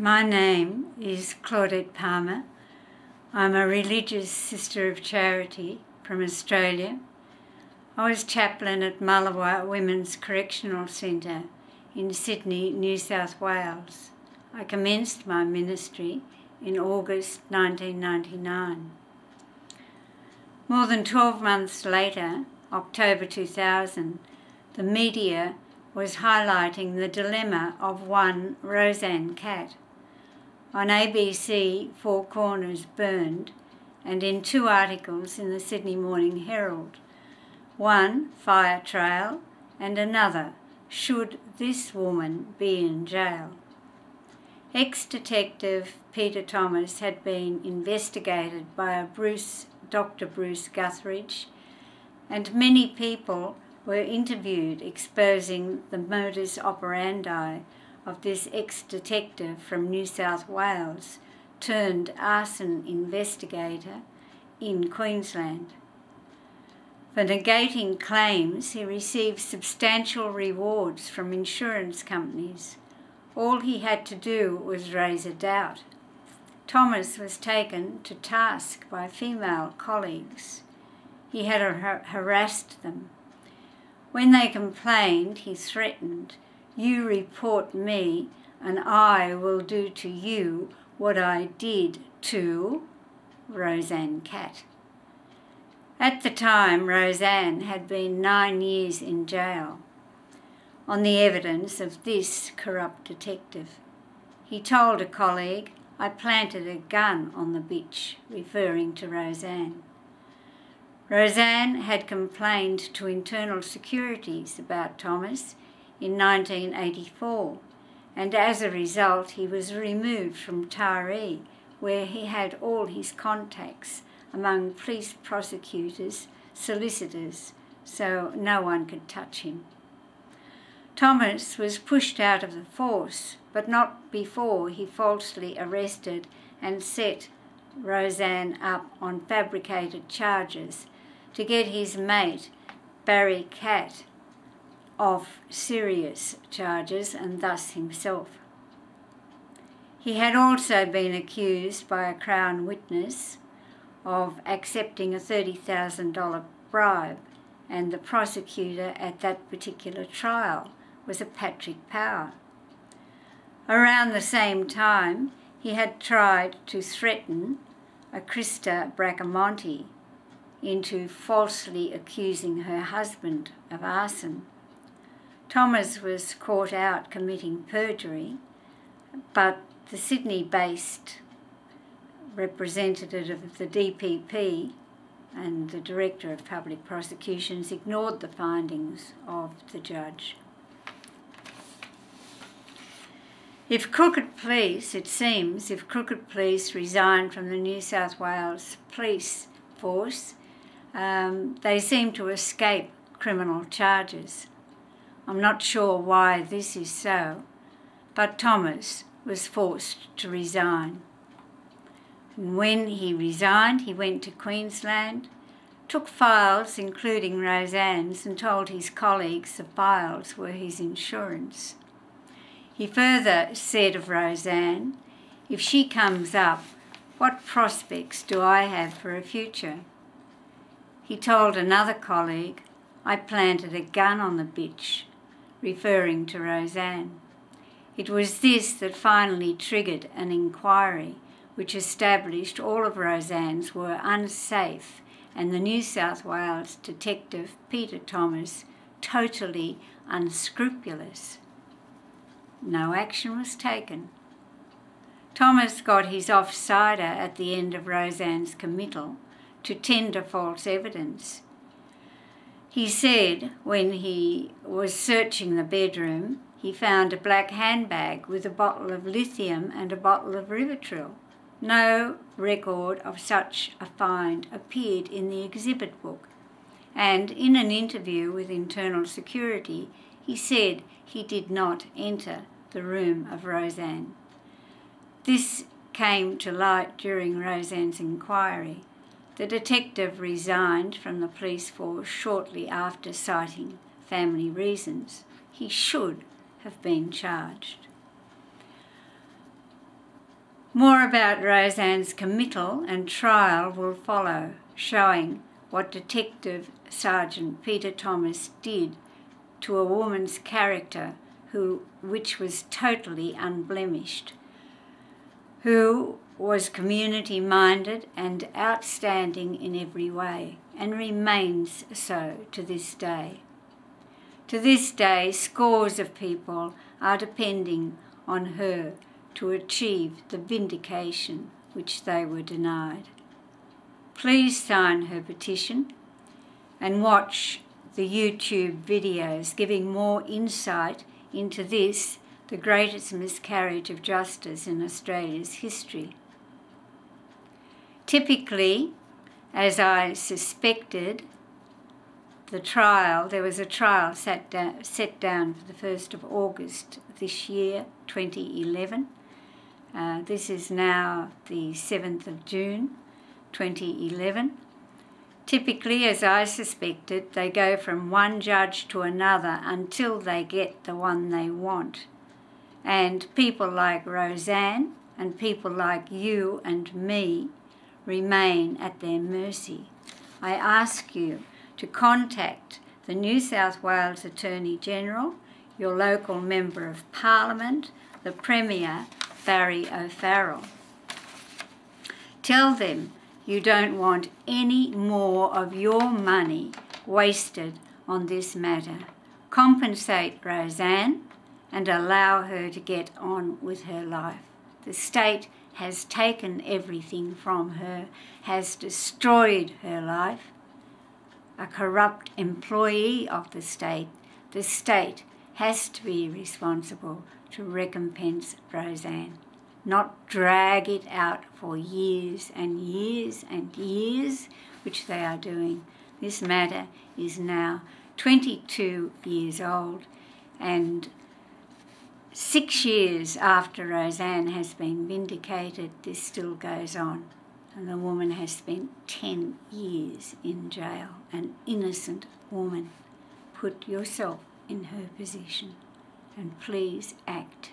My name is Claudette Palmer. I'm a religious sister of charity from Australia. I was chaplain at Mulawa Women's Correctional Centre in Sydney, New South Wales. I commenced my ministry in August 1999. More than 12 months later, October 2000, the media was highlighting the dilemma of one Roseanne Catt. On ABC, Four Corners burned, and in two articles in the Sydney Morning Herald. One, Fire Trail, and another, Should This Woman Be in Jail? Ex-detective Peter Thomas had been investigated by Dr. Bruce Guthridge, and many people were interviewed exposing the modus operandi of this ex-detective from New South Wales turned arson investigator in Queensland. For negating claims, he received substantial rewards from insurance companies. All he had to do was raise a doubt. Thomas was taken to task by female colleagues. He had harassed them. When they complained, he threatened, "You report me and I will do to you what I did to Roseanne Catt." At the time, Roseanne had been 9 years in jail on the evidence of this corrupt detective. He told a colleague, "I planted a gun on the bitch," referring to Roseanne. Roseanne had complained to Internal Securities about Thomas in 1984, and as a result he was removed from Taree, where he had all his contacts among police prosecutors, solicitors, so no one could touch him. Thomas was pushed out of the force, but not before he falsely arrested and set Roseanne up on fabricated charges to get his mate, Barry Catt, off serious charges and thus himself. He had also been accused by a Crown witness of accepting a $30,000 bribe, and the prosecutor at that particular trial was a Patrick Power. Around the same time, he had tried to threaten a Krista Bracamonte into falsely accusing her husband of arson. Thomas was caught out committing perjury, but the Sydney-based representative of the DPP and the Director of Public Prosecutions ignored the findings of the judge. It seems, if crooked police resigned from the New South Wales police force, they seem to escape criminal charges. I'm not sure why this is so, but Thomas was forced to resign. And when he resigned, he went to Queensland, took files, including Roseanne's, and told his colleagues the files were his insurance. He further said of Roseanne, "If she comes up, what prospects do I have for a future?" He told another colleague, "I planted a gun on the bitch," referring to Roseanne. It was this that finally triggered an inquiry which established all of Roseanne's were unsafe and the New South Wales detective Peter Thomas totally unscrupulous. No action was taken. Thomas got his offsider at the end of Roseanne's committal to tender false evidence. He said when he was searching the bedroom, he found a black handbag with a bottle of lithium and a bottle of Rivotril. No record of such a find appeared in the exhibit book, and in an interview with Internal Security, he said he did not enter the room of Roseanne. This came to light during Roseanne's inquiry. The detective resigned from the police force shortly after, citing family reasons. He should have been charged. More about Roseanne's committal and trial will follow, showing what Detective Sergeant Peter Thomas did to a woman's character which was totally unblemished, who was community-minded and outstanding in every way, and remains so to this day. To this day, scores of people are depending on her to achieve the vindication which they were denied. Please sign her petition and watch the YouTube videos giving more insight into this, the greatest miscarriage of justice in Australia's history. Typically, as I suspected, there was a trial set down for the 1st of August this year, 2011. This is now the 7th of June, 2011. Typically, as I suspected, they go from one judge to another until they get the one they want. And people like Roseanne and people like you and me remain at their mercy. I ask you to contact the New South Wales Attorney General, your local Member of Parliament, the Premier, Barry O'Farrell. Tell them you don't want any more of your money wasted on this matter. Compensate Roseanne and allow her to get on with her life. The state has taken everything from her, has destroyed her life. A corrupt employee of the state has to be responsible to recompense Roseanne, not drag it out for years and years and years, which they are doing. This matter is now 22 years old, and 6 years after Roseanne has been vindicated, this still goes on. And the woman has spent 10 years in jail, an innocent woman. Put yourself in her position and please act.